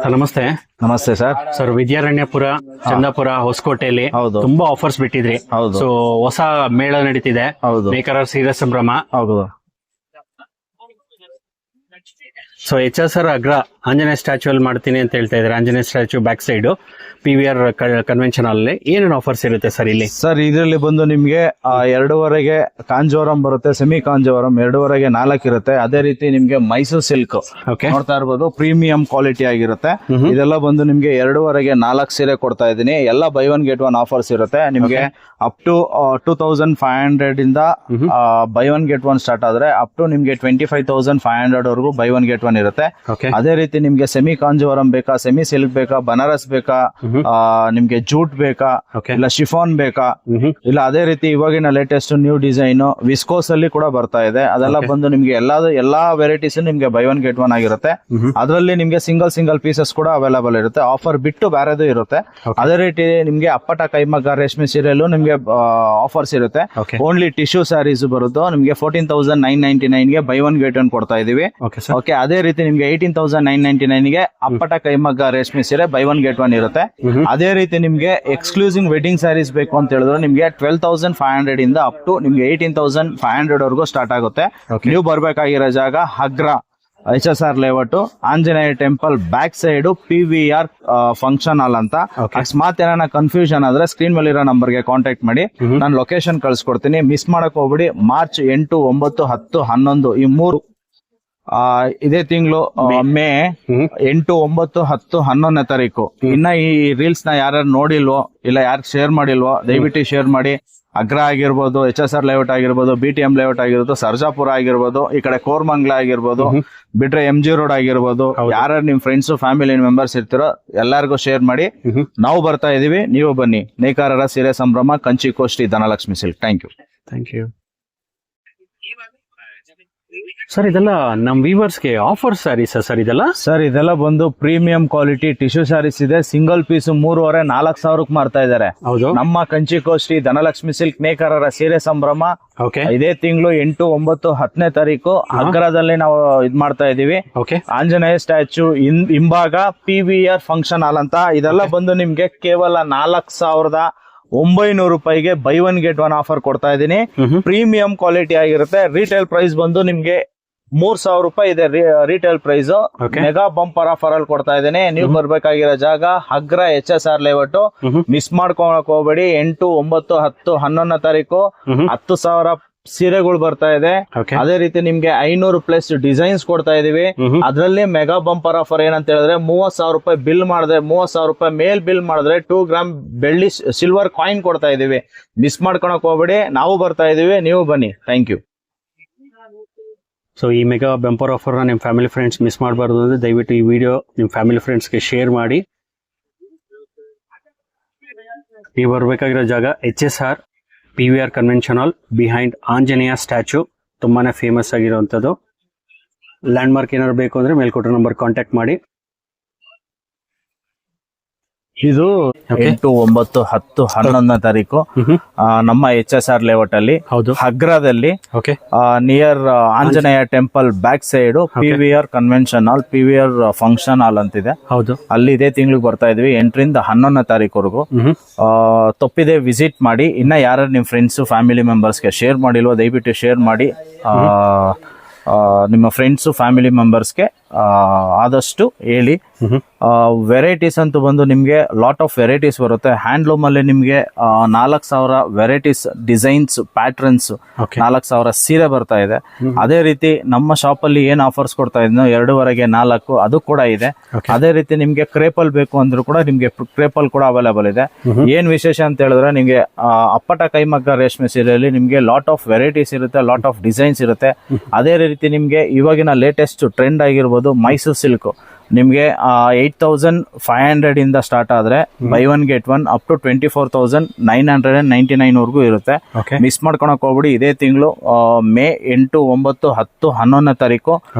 Sir ನಮಸ್ತೆ. ನಮಸ್ತೆ sir. Sir Vidyaranyapura, Chandapura, ಹೊಸಕೋಟೆಯಲ್ಲಿ ಹೌದು. ತುಂಬಾ ಆಫರ್ಸ್ ಬಿಟ್ಟಿದ್ರಿ. ಹೌದು. ಸೊ ಹೊಸ ಮೇಳ ನಡೀತಿದೆ. ಹೌದು. ನೇಕಾರರ ಸೀರೆ ಸಂಭ್ರಮ. ಹೌದು. ಸೊ HR ಅಗ್ರ ಆಂಜನೇಯ ಸ್ಟ್ಯಾಚು ಅಲ್ಲಿ ಮಾಡ್ತೀನಿ ಅಂತ ಹೇಳ್ತಾ ಇದ್ದಾರೆ. Anjaneya statue back side PVR convention ಅಲ್ಲಿ ಏನೇನು ಆಫರ್ಸ್ ಇರುತ್ತೆ ಸರ್ ಇಲ್ಲಿ? ಸರ್ ಇದರಲ್ಲಿ ಬಂದು ನಿಮ್ಗೆ 2:30ಗೆ ಕಾಂಜೀವರಂ ಬರುತ್ತೆ, ಸೆಮಿ ಕಾಂಜೀವರಂ 2:30ಗೆ 4 ಇರುತ್ತೆ. ಅದೇ ರೀತಿ ನಿಮ್ಗೆ ಮೈಸೂರು ಸಿಲ್ಕ್ ನೋಡ್ತಾ ಇರ್ಬೋದು, ಪ್ರೀಮಿಯಂ ಕ್ವಾಲಿಟಿ ಆಗಿರುತ್ತೆ. ಇದೆಲ್ಲ ಬಂದು ನಿಮ್ಗೆ 2:30ಗೆ 4 ಸೀರೆ ಕೊಡ್ತಾ ಇದೀನಿ. ಎಲ್ಲ by one get one offers ಇರುತ್ತೆ ನಿಮ್ಗೆ. ಅಪ್ ಟು 2500 ಇಂದ by one get one start ಆದ್ರೆ ಅಪ್ ಟು ನಿಮ್ಗೆ 25,500 ವರೆಗೂ ಬೈ ಒನ್ ಗೆಟ್ ಒನ್ ಇರುತ್ತೆ. ಅದೇ ರೀತಿ ನಿಮ್ಗೆ ಸೆಮಿ ಕಾಂಜೀವರಂ ಬೇಕಾ, ಸೆಮಿ ಸಿಲ್ಕ್ ಬೇಕಾ, ಬನಾರಸ್ ಬೇಕಾ, ನಿಮ್ಗೆ ಜೂಟ್ ಬೇಕಾ, ಇಲ್ಲ ಶಿಫಾನ್ ಬೇಕಾ, ಇಲ್ಲ ಅದೇ ರೀತಿ ಇವಾಗಿನ ಲೇಟೆಸ್ಟ್ ನ್ಯೂ ಡಿಸೈನ್ ವಿಸ್ಕೋಸ್ ಅಲ್ಲಿ ಕೂಡ ಬರ್ತಾ ಇದೆ. ಅದೆಲ್ಲ ಬಂದು ನಿಮ್ಗೆ ಎಲ್ಲಾ ವೆರೈಟೀಸ್ ನಿಮ್ಗೆ ಬೈ ಒನ್ ಗೆಟ್ ಒನ್ ಆಗಿರುತ್ತೆ. ಅದರಲ್ಲಿ ನಿಮ್ಗೆ ಸಿಂಗಲ್ ಪೀಸಸ್ ಕೂಡ ಅವೈಲೇಬಲ್ ಇರುತ್ತೆ. ಆಫರ್ ಬಿಟ್ಟು ಬೇರೆದು ಇರುತ್ತೆ. ಅದೇ ರೀತಿ ನಿಮ್ಗೆ ಅಪ್ಪಟ ಕೈಮಗ್ಗ ರೇಷ್ಮೆ ಸೀರೆಯಲ್ಲೂ ನಿಮ್ಗೆ ಆಫರ್ಸ್ ಇರುತ್ತೆ. ಓನ್ಲಿ ಟಿಶ್ಯೂ ಸ್ಯಾರೀಸ್ ಬರುತ್ತೋ ನಿಮ್ಗೆ 14,999ಗೆ ಬೈ ಒನ್ ಗೆಟ್ ಒನ್ ಕೊಡ್ತಾ ಇದೀವಿ. ಓಕೆ, ಅದೇ ರೀತಿ ನಿಮ್ಗೆ 18,999ಗೆ ಅಪ್ಪಟ ಕೈಮಗ್ಗ ರೇಷ್ಮೆ ಸೀರೆ ಬೈ ಒನ್ ಗೆಟ್ ಒನ್ ಇರುತ್ತೆ. ಅದೇ ರೀತಿ ನಿಮ್ಗೆ ಎಕ್ಸ್ಕ್ಲೂಸಿವ್ ವೆಡ್ಡಿಂಗ್ ಸ್ಯಾರೀಸ್ ಬೇಕು ಅಂತ ಹೇಳಿದ್ರೆ ನಿಮ್ಗೆ 12,500 ಇಂದ ಅಪ್ ಟು ನಿಮ್ಗೆ 18,500 ವರೆಗೂ ಸ್ಟಾರ್ಟ್ ಆಗುತ್ತೆ. ನೀವು ಬರ್ಬೇಕಾಗಿರೋ ಜಾಗ ಹಗ್ರ HR layout, Anjaneya temple back side PVR function hall ಅಂತ. ಅಕಸ್ಮಾತ್ ಏನಾರ ಕನ್ಫ್ಯೂಷನ್ ಆದ್ರೆ ಸ್ಕ್ರೀನ್ ಮೇಲೆ ಇರೋ ನಂಬರ್ಗೆ ಕಾಂಟ್ಯಾಕ್ಟ್ ಮಾಡಿ, ನಾನು ಲೊಕೇಶನ್ ಕಳ್ಸಿಕೊಡ್ತೀನಿ. ಮಿಸ್ ಮಾಡಕ್ ಹೋಗ್ಬಿಡಿ. ಮಾರ್ಚ್ 8, 9, 10, 11 ಈ 3 ಇದೇ ತಿಂಗಳು ಮೇ 8, 9, 10, 11ನೇ ತಾರೀಕು. ಇನ್ನ ಈ ರೀಲ್ಸ್ ನ ಯಾರು ನೋಡಿಲ್ವೋ ಇಲ್ಲ ಯಾರು ಶೇರ್ ಮಾಡಿಲ್ವೋ ದಯವಿಟ್ಟು ಶೇರ್ ಮಾಡಿ. ಅಗ್ರ ಆಗಿರ್ಬೋದು, HR ಲೇಔಟ್ ಆಗಿರ್ಬೋದು, BTM ಲೇಔಟ್ ಆಗಿರ್ಬೋದು, ಸರ್ಜಾಪುರ ಆಗಿರ್ಬೋದು, ಈ ಕಡೆ ಕೋರ್ಮಂಗ್ಲ ಆಗಿರ್ಬೋದು, ಬಿಟ್ರೆ MG ರೋಡ್ ಆಗಿರ್ಬೋದು, ಯಾರು ನಿಮ್ ಫ್ರೆಂಡ್ಸ್ ಫ್ಯಾಮಿಲಿ ಮೆಂಬರ್ಸ್ ಇರ್ತಿರೋ ಎಲ್ಲರಿಗೂ ಶೇರ್ ಮಾಡಿ. ನಾವು ಬರ್ತಾ ಇದೀವಿ, ನೀವು ಬನ್ನಿ. ನೇಕಾರರ ಸೀರೆ ಸಂಭ್ರಮ, Kanchi Koshti, Dhanalakshmi silk. Thank you. Sir ಇದೆಲ್ಲ ನಮ್ ವ್ಯೂವರ್ಸ್ಗೆ ಆಫರ್ ಸ್ಯಾರೀಸ್ ಸರ್ ಇದೆಲ್ಲ? ಸರ್ ಇದೆಲ್ಲ ಬಂದು ಪ್ರೀಮಿಯಂ ಕ್ವಾಲಿಟಿ ಟಿಶ್ಯೂ ಸ್ಯಾರೀಸ್ ಇದೆ. ಸಿಂಗಲ್ ಪೀಸ್ 3,500-4,000 ಮಾರ್ತಾ ಇದಾರೆ. ನಮ್ಮ ಕಂಚಿ ಕೋಷ್ಟಿ, ಧನಲಕ್ಷ್ಮಿ ಸಿಲ್ಕ್, ನೇಕಾರರ ಸೀರೆ ಸಂಭ್ರಮ ಇದೇ ತಿಂಗಳು 8, 9, 10ನೇ ತಾರೀಕು ಅಗ್ರದಲ್ಲಿ ನಾವು ಇದ್ ಮಾಡ್ತಾ ಇದೀವಿ. ಆಂಜನೇಯ ಸ್ಟ್ಯಾಚು ಹಿಂಭಾಗ PVR ಫಂಕ್ಷನ್ ಹಾಲ್ ಅಂತ. ಇದೆಲ್ಲ ಬಂದು ನಿಮ್ಗೆ ಕೇವಲ 4,900 ರೂಪಾಯಿಗೆ buy one get one offer ಕೊಡ್ತಾ ಇದೀನಿ. ಪ್ರೀಮಿಯಂ ಕ್ವಾಲಿಟಿ ಆಗಿರುತ್ತೆ. ರಿಟೇಲ್ ಪ್ರೈಸ್ ಬಂದು ನಿಮ್ಗೆ 3,000 ರೂಪಾಯಿ ಇದೆ retail price. Mega bumper offer ಅಲ್ಲಿ ಕೊಡ್ತಾ ಇದ್ದೇನೆ. ನೀವು ಬರ್ಬೇಕಾಗಿರೋ ಜಾಗ ಹಗ್ರ HR ಲೇಔಟ್. ಮಿಸ್ ಮಾಡ್ಕೊಳಕ್ ಹೋಗ್ಬೇಡಿ. 8, 9, 10, 11ನೇ ತಾರೀಕು 10,000 ಸೀರೆಗಳು ಬರ್ತಾ ಇದೆ. ಅದೇ ರೀತಿ ನಿಮ್ಗೆ 500+ ಡಿಸೈನ್ಸ್ ಕೊಡ್ತಾ ಇದೀವಿ. ಅದರಲ್ಲಿ ಮೆಗಾ ಬಂಪರ್ ಆಫರ್ ಏನಂತ ಹೇಳಿದ್ರೆ 30,000 ರೂಪಾಯಿ ಬಿಲ್ ಮಾಡಿದ್ರೆ, 30,000 ರೂಪಾಯಿ ಮೇಲ್ ಬಿಲ್ ಮಾಡಿದ್ರೆ 2 ಗ್ರಾಮ್ ಬೆಳ್ಳಿ ಸಿಲ್ವರ್ ಕಾಯಿನ್ ಕೊಡ್ತಾ ಇದೀವಿ. ಮಿಸ್ ಮಾಡ್ಕೊಳಕ್ ಹೋಗ್ಬೇಡಿ. ನಾವು ಬರ್ತಾ ಇದೀವಿ, ನೀವು ಬನ್ನಿ. Thank you. ಸೊ ಈ ಮೆಗಾ ಬಂಪರ್ ಆಫರ್ ನ ನಿಮ್ ಫ್ಯಾಮಿಲಿ ಫ್ರೆಂಡ್ಸ್ ಮಿಸ್ ಮಾಡಬಾರ್ದು ಅಂದ್ರೆ ದಯವಿಟ್ಟು ಈ ವಿಡಿಯೋ ನಿಮ್ ಫ್ಯಾಮಿಲಿ ಫ್ರೆಂಡ್ಸ್ಗೆ ಶೇರ್ ಮಾಡಿ. ನೀವು ಬರ್ಬೇಕಾಗಿರೋ ಜಾಗ HR PVR ಕನ್ವೆನ್ಷನ್ ಹಾಲ್ ಬಿಹೈಂಡ್ ಆಂಜನೇಯ ಸ್ಟ್ಯಾಚು. ತುಂಬಾನೇ ಫೇಮಸ್ ಆಗಿರುವಂತದ್ದು. ಲ್ಯಾಂಡ್ ಮಾರ್ಕ್ ಏನಾದ್ರು ಬೇಕು ಅಂದ್ರೆ ಮೇಲ್ಕೊಟ್ಟಿರೋ ನಂಬರ್ ಕಾಂಟ್ಯಾಕ್ಟ್ ಮಾಡಿ. ಇದು 8, 9, 10, 11ನೇ ತಾರೀಕು ನಮ್ಮ HR ಲೇಔಟ್ ಅಲ್ಲಿ ಹಗ್ರದಲ್ಲಿ near Anjaneya temple back side PVR convention hall, PVR function hall ಅಂತಿದೆ. ಅಲ್ಲಿ ಇದೇ ತಿಂಗಳಿಗೆ ಬರ್ತಾ ಇದೀವಿ. 8 ರಿಂದ 11ನೇ ತಾರೀಕುವರೆಗೂ. ತಪ್ಪಿದೆ ವಿಸಿಟ್ ಮಾಡಿ. ಇನ್ನ ಯಾರು ನಿಮ್ ಫ್ರೆಂಡ್ಸ್ ಫ್ಯಾಮಿಲಿ ಮೆಂಬರ್ಸ್ಗೆ ಶೇರ್ ಮಾಡಿಲ್ವೋ ದಯವಿಟ್ಟು ಶೇರ್ ಮಾಡಿ. ನಿಮ್ಮ ಫ್ರೆಂಡ್ಸ್ ಫ್ಯಾಮಿಲಿ ಮೆಂಬರ್ಸ್ಗೆ ಆದಷ್ಟು ಹೇಳಿ. ವೆರೈಟೀಸ್ ಅಂತೂ ಬಂದು ನಿಮ್ಗೆ ಲಾಟ್ ಆಫ್ ವೆರೈಟೀಸ್ ಬರುತ್ತೆ. ಹ್ಯಾಂಡ್ಲೂಮ್ ಅಲ್ಲಿ ನಿಮ್ಗೆ 4,000 ವೆರೈಟೀಸ್, ಡಿಸೈನ್ಸ್, ಪ್ಯಾಟ್ರನ್ಸ್, 4,000 ಸೀರೆ ಬರ್ತಾ ಇದೆ. ಅದೇ ರೀತಿ ನಮ್ಮ ಶಾಪ್ ಅಲ್ಲಿ ಏನ್ ಆಫರ್ಸ್ ಕೊಡ್ತಾ ಇದ್ನೋ 2:30ಗೆ 4 ಅದು ಕೂಡ ಇದೆ. ಅದೇ ರೀತಿ ನಿಮ್ಗೆ ಕ್ರೇಪಲ್ ಬೇಕು ಅಂದ್ರೂ ಕೂಡ ನಿಮ್ಗೆ ಕ್ರೇಪಲ್ ಕೂಡ ಅವೈಲೇಬಲ್ ಇದೆ. ಏನ್ ವಿಶೇಷ ಅಂತ ಹೇಳಿದ್ರೆ ನಿಮ್ಗೆ ಅಪ್ಪಟ ಕೈಮಗ್ಗ ರೇಷ್ಮೆ ಸೀರೆಯಲ್ಲಿ ನಿಮ್ಗೆ ಲಾಟ್ ಆಫ್ ವೆರೈಟೀಸ್ ಇರುತ್ತೆ, ಲಾಟ್ ಆಫ್ ಡಿಸೈನ್ಸ್ ಇರುತ್ತೆ. ಅದೇ ರೀತಿ ನಿಮ್ಗೆ ಇವಾಗಿನ ಲೇಟೆಸ್ಟ್ ಟ್ರೆಂಡ್ ಆಗಿರ್ಬೋದು ಮೈಸೂರು ಸಿಲ್ಕ್ ನಿಮ್ಗೆ 8,500 ಇಂದ ಸ್ಟಾರ್ಟ್ ಆದ್ರೆ buy one get one up to 24,999 ವರೆಗೂ ಇರುತ್ತೆ. ಮಿಸ್ ಮಾಡ್ಕೊಳಕ್ ಹೋಗ್ಬಿಡಿ. ಇದೇ ತಿಂಗಳು ಮೇ 8, 9, 10, 11ನೇ ತಾರೀಕು.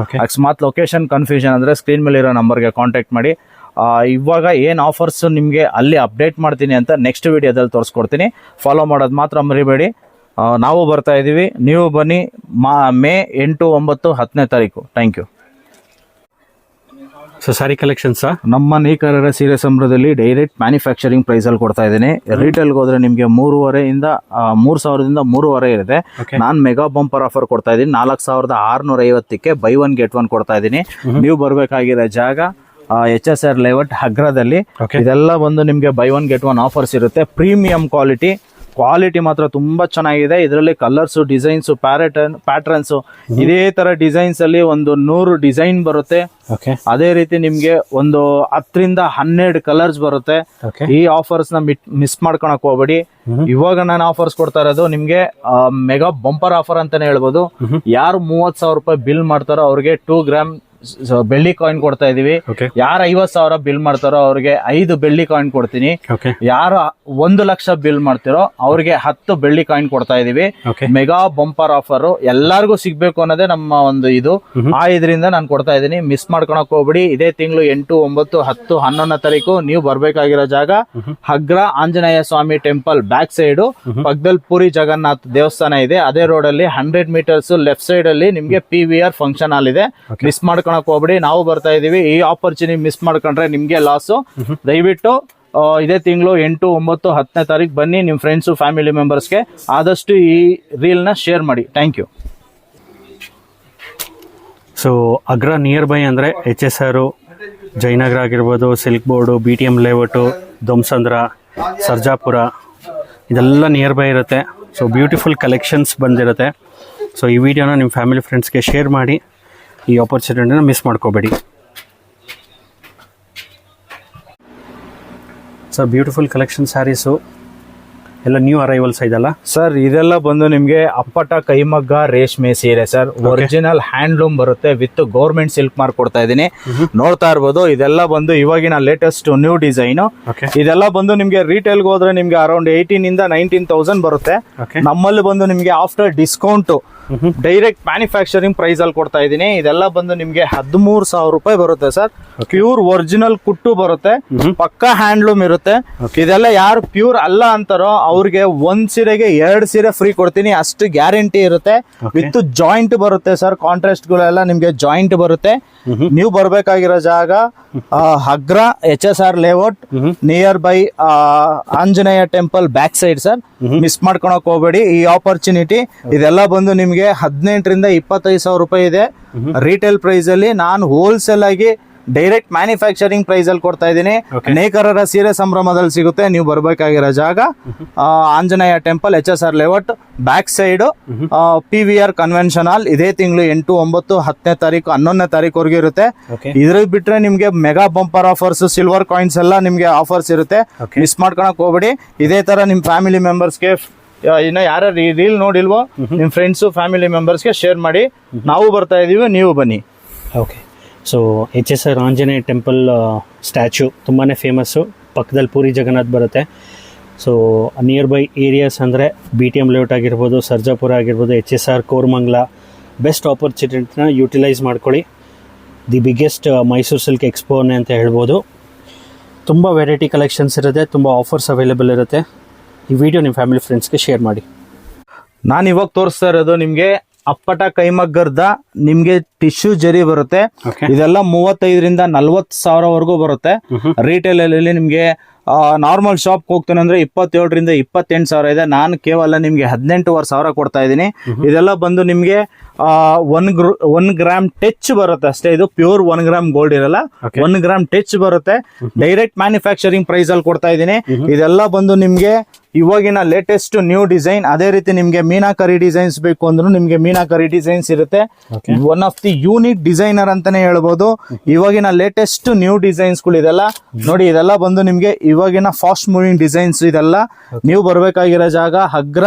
ಅಕಸ್ಮಾತ್ ಲೊಕೇಶನ್ ಕನ್ಫ್ಯೂಷನ್ ಅಂದ್ರೆ ಸ್ಕ್ರೀನ್ ಮೇಲೆ ಇರೋ ನಂಬರ್ಗೆ ಕಾಂಟ್ಯಾಕ್ಟ್ ಮಾಡಿ. ಇವಾಗ ಏನ್ ಆಫರ್ಸ್ ನಿಮ್ಗೆ ಅಲ್ಲಿ ಅಪ್ಡೇಟ್ ಮಾಡ್ತೀನಿ ಅಂತ ನೆಕ್ಸ್ಟ್ ವಿಡಿಯೋದಲ್ಲಿ ತೋರಿಸ್ಕೊಡ್ತೀನಿ. ಫಾಲೋ ಮಾಡೋದು ಮಾತ್ರ ಮರಿಬೇಡಿ. ನಾವು ಬರ್ತಾ ಇದೀವಿ, ನೀವು ಬನ್ನಿ. ಮೇ 8, 9, 10ನೇ ತಾರೀಕು. Thank you. So sari collections ನಮ್ಮ ನೇಕಾರರ ಸೀರೆ ಸಂಭ್ರಮದಲ್ಲಿ ಡೈರೆಕ್ಟ್ ಮ್ಯಾನುಫ್ಯಾಕ್ಚರಿಂಗ್ ಪ್ರೈಸ್ ಅಲ್ಲಿ ಕೊಡ್ತಾ ಇದ್ದೀನಿ. ರಿಟೇಲ್ ಹೋದ್ರೆ ನಿಮ್ಗೆ 3,500 3,500 ಇರುತ್ತೆ. ನಾನ್ ಮೆಗಾ ಬಂಪರ್ ಆಫರ್ ಕೊಡ್ತಾ ಇದ್ದೀನಿ 4,650ಕ್ಕೆ ಬೈ ಒನ್ ಗೆಟ್ ಒನ್ ಕೊಡ್ತಾ ಇದ್ದೀನಿ. ನೀವು ಬರ್ಬೇಕಾಗಿರೋ ಜಾಗ HSR ಲೇಔಟ್ ಹಗ್ರದಲ್ಲಿ. ಇದೆಲ್ಲ ಬಂದು ನಿಮ್ಗೆ by one get one offers ಇರುತ್ತೆ. ಪ್ರೀಮಿಯಂ ಕ್ವಾಲಿಟಿ ಮಾತ್ರ ತುಂಬಾ ಚೆನ್ನಾಗಿದೆ. ಇದರಲ್ಲಿ ಕಲರ್ಸ್, ಡಿಸೈನ್ಸ್, ಪ್ಯಾಟರ್ನ್ಸ್ ಇದೇ ತರ ಡಿಸೈನ್ಸ್ ಅಲ್ಲಿ ಒಂದು 100 ಡಿಸೈನ್ ಬರುತ್ತೆ. ಅದೇ ರೀತಿ ನಿಮ್ಗೆ ಒಂದು 10ರಿಂದ 12 ಕಲರ್ಸ್ ಬರುತ್ತೆ. ಈ ಆಫರ್ಸ್ ನ ಮಿಸ್ ಮಾಡ್ಕೊಳಕ್ ಹೋಗ್ಬೇಡಿ. ಇವಾಗ ನಾನು ಆಫರ್ಸ್ ಕೊಡ್ತಾ ಇರೋದು ನಿಮ್ಗೆ ಮೆಗಾ ಬಂಪರ್ ಆಫರ್ ಅಂತಾನೆ ಹೇಳ್ಬೋದು. ಯಾರು 30,000 ರೂಪಾಯಿ ಬಿಲ್ ಮಾಡ್ತಾರೋ ಅವ್ರಿಗೆ 2 ಗ್ರಾಮ್ ಬೆಳ್ಳಿ ಕಾಯಿನ್ ಕೊಡ್ತಾ ಇದೀವಿ. ಯಾರು 50,000 ಬಿಲ್ ಮಾಡ್ತಾರೋ ಅವ್ರಿಗೆ 5 ಬೆಳ್ಳಿ ಕಾಯಿನ್ ಕೊಡ್ತೀನಿ. ಯಾರು 1 ಲಕ್ಷ ಬಿಲ್ ಮಾಡ್ತಿರೋ ಅವ್ರಿಗೆ 10 ಬೆಳ್ಳಿ ಕಾಯಿನ್ ಕೊಡ್ತಾ ಇದೀವಿ. ಮೆಗಾ ಬಂಪರ್ ಆಫರ್ ಎಲ್ಲಾರ್ಗು ಸಿಗ್ಬೇಕು ಅನ್ನೋದೇ ನಮ್ಮ ಒಂದು ಇದು. ಇದರಿಂದ ನಾನು ಕೊಡ್ತಾ ಇದೀನಿ. ಮಿಸ್ ಮಾಡ್ಕೊಳಕ್ ಹೋಗ್ಬಿಡಿ. ಇದೇ ತಿಂಗಳು 8, 9, 10, 11ನೇ ತಾರೀಕು ನೀವು ಬರ್ಬೇಕಾಗಿರೋ ಜಾಗ ಹಗ್ರ ಆಂಜನೇಯ ಸ್ವಾಮಿ ಟೆಂಪಲ್ ಬ್ಯಾಕ್ ಸೈಡ್ ಪಕ್ಕದಲ್ಲಿ ಪುರಿ ಜಗನ್ನಾಥ್ ದೇವಸ್ಥಾನ ಇದೆ. ಅದೇ ರೋಡ್ ಅಲ್ಲಿ 100 ಮೀಟರ್ಸ್ ಲೆಫ್ಟ್ ಸೈಡ್ ಅಲ್ಲಿ ನಿಮ್ಗೆ PVR ಫಂಕ್ಷನ್ ಹಾಲ್ ಇದೆ. ಮಿಸ್ ಮಾಡ್ಕೊಳಕ್ ಹೋಗ್ಬಿಡಿ. ನಾವು ಬರ್ತಾ ಇದೀವಿ. ಈ ಆಪರ್ಚುನಿಟಿ ಮಿಸ್ ಮಾಡ್ಕೊಂಡ್ರೆ ನಿಮ್ಗೆ ಲಾಸ್. ದಯವಿಟ್ಟು ಇದೇ ತಿಂಗಳು 8, 9, 10ನೇ ತಾರೀಕು ಬನ್ನಿ. ನಿಮ್ ಫ್ರೆಂಡ್ಸ್, ಫ್ಯಾಮಿಲಿ ಮೆಂಬರ್ಸ್ಗೆ ಆದಷ್ಟು ಈ ರೀಲ್ ನ ಶೇರ್ ಮಾಡಿ. Thank you. So Agara near by ಅಂದರೆ HSR, ಜಯನಗರ ಆಗಿರ್ಬೋದು, silk board, BTM layout, Dommasandra, Sarjapur ಇದೆಲ್ಲ ನಿಯರ್ ಬೈ ಇರುತ್ತೆ. ಸೊ ಬ್ಯೂಟಿಫುಲ್ ಕಲೆಕ್ಷನ್ಸ್ ಬಂದಿರುತ್ತೆ. ಸೊ ಈ ವಿಡಿಯೋನ ನಿಮ್ಮ ಫ್ಯಾಮಿಲಿ ಫ್ರೆಂಡ್ಸ್ಗೆ ಶೇರ್ ಮಾಡಿ. ಈ ಆಪರ್ಚುನಿಟಿನ ಮಿಸ್ ಮಾಡ್ಕೋಬೇಡಿ. ಸರ್ ಬ್ಯೂಟಿಫುಲ್ ಕಲೆಕ್ಷನ್ ಸ್ಯಾರೀಸು ಎಲ್ಲ ನ್ಯೂ ಅರೈವಲ್ಸ್ ಇದೆಲ್ಲ ಸರ್. ಇದೆಲ್ಲ ಬಂದು ನಿಮ್ಗೆ ಅಪ್ಪಟ ಕೈಮಗ್ಗ ರೇಷ್ಮೆ ಸೀರೆ ಸರ್. ಒರಿಜಿನಲ್ ಹ್ಯಾಂಡ್ಲೂಮ್ ಬರುತ್ತೆ ವಿತ್ ಗೌರ್ಮೆಂಟ್ ಸಿಲ್ಕ್ ಮಾರ್ಕ್ ಕೊಡ್ತಾ ಇದೀನಿ. ನೋಡ್ತಾ ಇರ್ಬೋದು. ಇದೆಲ್ಲ ಬಂದು ಇವಾಗಿನ ಲೇಟೆಸ್ಟ್ ನ್ಯೂ ಡಿಸೈನ್. ಇದೆಲ್ಲ ಬಂದು ನಿಮ್ಗೆ ರಿಟೇಲ್ ಹೋದ್ರೆ ನಿಮ್ಗೆ ಅರೌಂಡ್ 18,000 19,000 ಬರುತ್ತೆ. ನಮ್ಮಲ್ಲಿ ಬಂದು ನಿಮ್ಗೆ after discount direct manufacturing price ಅಲ್ಲಿ ಕೊಡ್ತಾ ಇದೀನಿ. ಇದೆಲ್ಲ ಬಂದು ನಿಮ್ಗೆ 13,000 ರೂಪಾಯಿ ಬರುತ್ತೆ ಸರ್. ಪ್ಯೂರ್ ಒರಿಜಿನಲ್ ಕುಟ್ಟು ಬರುತ್ತೆ. ಪಕ್ಕಾ ಹ್ಯಾಂಡ್ಲೂಮ್ ಇರುತ್ತೆ. ಇದೆಲ್ಲ ಯಾರು ಪ್ಯೂರ್ ಅಲ್ಲ ಅಂತಾರೋ ಅವ್ರಿಗೆ 1 ಸೀರೆಗೆ 2 ಸೀರೆ ಫ್ರೀ ಕೊಡ್ತೀನಿ. ಅಷ್ಟು ಗ್ಯಾರಂಟಿ ಇರುತ್ತೆ. ವಿತ್ ಜಾಯಿಂಟ್ ಬರುತ್ತೆ ಸರ್. ಕಾಂಟ್ರಾಸ್ಟ್ ಗಳೆಲ್ಲ ನಿಮ್ಗೆ ಜಾಯಿಂಟ್ ಬರುತ್ತೆ. ನೀವು ಬರ್ಬೇಕಾಗಿರೋ ಜಾಗ ಹಗ್ರ HSR layout near by Anjaneya temple back side sir. Miss ಮಾಡ್ಕೊಳಕ್ ಹೋಗ್ಬೇಡಿ ಈ ಆಪರ್ಚುನಿಟಿ. ಇದೆಲ್ಲ ಬಂದು ನಿಮ್ಗೆ 18,000ರಿಂದ 25,000 ರೂಪಾಯಿ ಇದೆ ರಿಟೇಲ್ ಪ್ರೈಸ್ ಅಲ್ಲಿ. ನಾನು ಹೋಲ್ಸೇಲ್ ಆಗಿ ಡೈರೆಕ್ಟ್ ಮ್ಯಾನುಫ್ಯಾಕ್ಚರಿಂಗ್ ಪ್ರೈಸ್ ಅಲ್ಲಿ ಕೊಡ್ತಾ ಇದ್ದೀನಿ. ನೇಕಾರರ ಸೀರೆ ಸಂಭ್ರಮದಲ್ಲಿ ಸಿಗುತ್ತೆ. ನೀವು ಬರ್ಬೇಕಾಗಿರೋ ಜಾಗ Anjaneya temple HSR layout back side PVR convention ಹಾಲ್. ಇದೇ ತಿಂಗಳು 8, 9, 10ನೇ ತಾರೀಕು 11ನೇ ತಾರೀಕುವರೆಗೂ ಇರುತ್ತೆ. ಇದ್ರ ಬಿಟ್ರೆ ನಿಮ್ಗೆ mega bumper offers, silver coins ಎಲ್ಲ ನಿಮ್ಗೆ ಆಫರ್ಸ್ ಇರುತ್ತೆ. ಮಿಸ್ ಮಾಡ್ಕೊಳಕ್ ಹೋಗ್ಬೇಡಿ. ಇದೇ ತರ ನಿಮ್ ಫ್ಯಾಮಿಲಿ ಮೆಂಬರ್ಸ್ಗೆ ಇನ್ನು ಯಾರು ರೀಲ್ ನೋಡಿಲ್ವೋ ನಿಮ್ ಫ್ರೆಂಡ್ಸ್, ಫ್ಯಾಮಿಲಿ ಮೆಂಬರ್ಸ್ಗೆ ಶೇರ್ ಮಾಡಿ. ನಾವು ಬರ್ತಾ ಇದೀವಿ, ನೀವು ಬನ್ನಿ. Okay. So HSR Anjaneya temple statue ತುಂಬಾ ಫೇಮಸ್ಸು. ಪಕ್ಕದಲ್ಲಿ ಪೂರಿ ಜಗನ್ನಾಥ್ ಬರುತ್ತೆ. ಸೊ ನಿಯರ್ ಬೈ ಏರಿಯಾಸ್ ಅಂದರೆ BTM ಲೇಔಟ್ ಆಗಿರ್ಬೋದು, ಸರ್ಜಾಪುರ ಆಗಿರ್ಬೋದು, HSR, ಕೋರಮಂಗಲ. ಬೆಸ್ಟ್ ಆಪರ್ಚುನಿಟಿನ ಯೂಟಿಲೈಸ್ ಮಾಡ್ಕೊಳ್ಳಿ. ದಿ ಬಿಗ್ಗೆಸ್ಟ್ ಮೈಸೂರು ಸಿಲ್ಕ್ ಎಕ್ಸ್ಪೋನೇ ಅಂತ ಹೇಳ್ಬೋದು. ತುಂಬ ವೆರೈಟಿ ಕಲೆಕ್ಷನ್ಸ್ ಇರುತ್ತೆ. ತುಂಬ ಆಫರ್ಸ್ ಅವೈಲೇಬಲ್ ಇರುತ್ತೆ. ಈ ವಿಡಿಯೋ ನಿಮ್ಮ ಫ್ಯಾಮಿಲಿ ಫ್ರೆಂಡ್ಸ್ಗೆ ಶೇರ್ ಮಾಡಿ. ನಾನು ಇವಾಗ ತೋರಿಸ್ತಾ ಇರೋದು ನಿಮ್ಗೆ ಅಪ್ಪಟ ಕೈಮಗ್ಗದ ನಿಮ್ಗೆ ಟಿಶ್ಯೂ ಜರಿ ಬರುತ್ತೆ. ಇದೆಲ್ಲ 35,000ರಿಂದ 40,000 ಬರುತ್ತೆ. ರಿಟೇಲ್ ಅಲ್ಲಿ ನಿಮ್ಗೆ ನಾರ್ಮಲ್ ಶಾಪ್ ಹೋಗ್ತಾನೆ ಅಂದ್ರೆ 27,000ರಿಂದ 28,000 ಇದೆ. ನಾನು ಕೇವಲ ನಿಮ್ಗೆ 18,500 ಕೊಡ್ತಾ ಇದ್ದೀನಿ. ಇದೆಲ್ಲ ಬಂದು ನಿಮ್ಗೆ 1 ಗ್ರಾಮ್ ಟಚ್ ಬರುತ್ತೆ ಅಷ್ಟೇ. ಇದು ಪ್ಯೂರ್ 1 ಗ್ರಾಮ್ ಗೋಲ್ಡ್ ಇರಲ್ಲ. 1 ಗ್ರಾಮ್ ಟಚ್ ಬರುತ್ತೆ. ಡೈರೆಕ್ಟ್ ಮ್ಯಾನುಫ್ಯಾಕ್ಚರಿಂಗ್ ಪ್ರೈಸ್ ಅಲ್ಲಿ ಕೊಡ್ತಾ ಇದ್ದೀನಿ. ಇದೆಲ್ಲ ಬಂದು ನಿಮ್ಗೆ ಇವಾಗಿನ ಲೇಟೆಸ್ಟ್ ನ್ಯೂ ಡಿಸೈನ್. ಅದೇ ರೀತಿ ನಿಮ್ಗೆ ಮೀನಾಕರಿ ಡಿಸೈನ್ಸ್ ಬೇಕು ಅಂದ್ರೂ ನಿಮ್ಗೆ ಮೀನಾಕರಿ ಡಿಸೈನ್ಸ್ ಇರುತ್ತೆ. One of the unique designer ಅಂತಾನೆ ಹೇಳ್ಬೋದು. ಇವಾಗಿನ ಲೇಟೆಸ್ಟ್ ನ್ಯೂ ಡಿಸೈನ್ಸ್ ಗಳು ಇದೆಲ್ಲ ನೋಡಿ. ಇದೆಲ್ಲ ಬಂದು ನಿಮ್ಗೆ ಇವಾಗಿನ ಫಾಸ್ಟ್ ಮೂವಿಂಗ್ ಡಿಸೈನ್ಸ್. ಇದೆಲ್ಲ ನೀವು ಬರ್ಬೇಕಾಗಿರೋ ಜಾಗ ಹಗ್ರ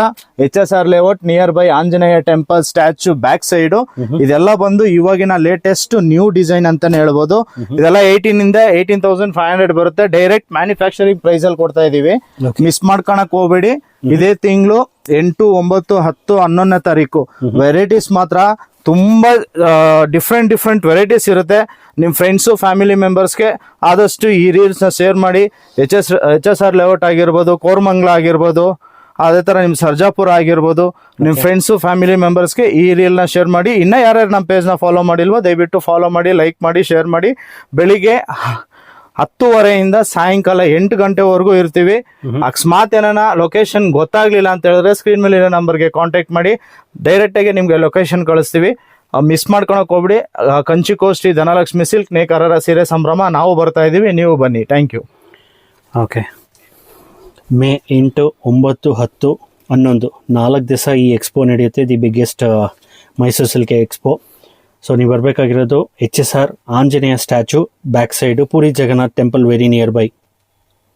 HSR layout near by Anjaneya temple statue back side. ಇದೆಲ್ಲ ಬಂದು ಇವಾಗಿನ ಲೇಟೆಸ್ಟ್ ನ್ಯೂ ಡಿಸೈನ್ ಅಂತಾನೆ ಹೇಳ್ಬೋದು. ಇದೆಲ್ಲ 18,000ರಿಂದ 18,500 ಬರುತ್ತೆ. ಡೈರೆಕ್ಟ್ ಮ್ಯಾನುಫ್ಯಾಕ್ಚರಿಂಗ್ ಪ್ರೈಸ್ ಅಲ್ಲಿ ಕೊಡ್ತಾ ಇದೀವಿ. ಮಿಸ್ ಮಾಡ್ಕೊಳಕ್ ಹೋಗ್ಬೇಡಿ. ಇದೇ ತಿಂಗಳು 8, 9, 10, 11ನೇ ತಾರೀಕು ವೆರೈಟೀಸ್ ಮಾತ್ರ ತುಂಬಾ ಡಿಫ್ರೆಂಟ್ ವೆರೈಟೀಸ್ ಇರುತ್ತೆ. ನಿಮ್ ಫ್ರೆಂಡ್ಸು, ಫ್ಯಾಮಿಲಿ ಮೆಂಬರ್ಸ್ಗೆ ಆದಷ್ಟು ಈ ರೀಲ್ಸ್ ನ ಶೇರ್ ಮಾಡಿ. HSR ಲೇಔಟ್ ಆಗಿರ್ಬೋದು, ಕೋರಮಂಗಲ ಆಗಿರ್ಬೋದು, ಅದೇ ತರ ನಿಮ್ ಸರ್ಜಾಪುರ ಆಗಿರ್ಬೋದು, ನಿಮ್ ಫ್ರೆಂಡ್ಸ್ ಫ್ಯಾಮಿಲಿ ಮೆಂಬರ್ಸ್ಗೆ ಈ ರೀಲ್ ನ ಶೇರ್ ಮಾಡಿ. ಇನ್ನ ಯಾರ್ಯಾರು ನಮ್ಮ ಪೇಜ್ ನ ಫಾಲೋ ಮಾಡಿಲ್ವೋ ದಯವಿಟ್ಟು ಫಾಲೋ ಮಾಡಿ, ಲೈಕ್ ಮಾಡಿ, ಶೇರ್ ಮಾಡಿ. ಬೆಳಿಗ್ಗೆ 10:30 ಸಾಯಂಕಾಲ 8 ಗಂಟೆವರೆಗೂ ಇರ್ತೀವಿ. ಅಕಸ್ಮಾತ್ ಏನಾನ ಲೊಕೇಶನ್ ಗೊತ್ತಾಗ್ಲಿಲ್ಲ ಅಂತ ಹೇಳಿದ್ರೆ ಸ್ಕ್ರೀನ್ ಮೇಲೆ ಇರೋ ನಂಬರ್ಗೆ ಕಾಂಟ್ಯಾಕ್ಟ್ ಮಾಡಿ, ಡೈರೆಕ್ಟ್ ಆಗಿ ನಿಮ್ಗೆ ಲೊಕೇಶನ್ ಕಳಿಸ್ತೀವಿ. ಮಿಸ್ ಮಾಡ್ಕೊಳಕ್ ಹೋಗ್ಬಿಡಿ. ಕಂಚಿಕೋಷ್ಠಿ, ಧನಲಕ್ಷ್ಮಿ ಸಿಲ್ಕ್, ನೇಕಾರರ ಸೀರೆ ಸಂಭ್ರಮ, ನಾವು ಬರ್ತಾ ಇದೀವಿ, ನೀವು ಬನ್ನಿ. Thank you. ಓಕೆ, ಮೇ 8, 9, 10, 11 4 ದಿವಸ ಈ ಎಕ್ಸ್ಪೋ ನಡೆಯುತ್ತೆ. The biggest Mysuru silk expo. So ನೀವು ಬರಬೇಕಾಗಿರೋದು HSR Anjaneya statue back side, puri Jagannath temple very near by.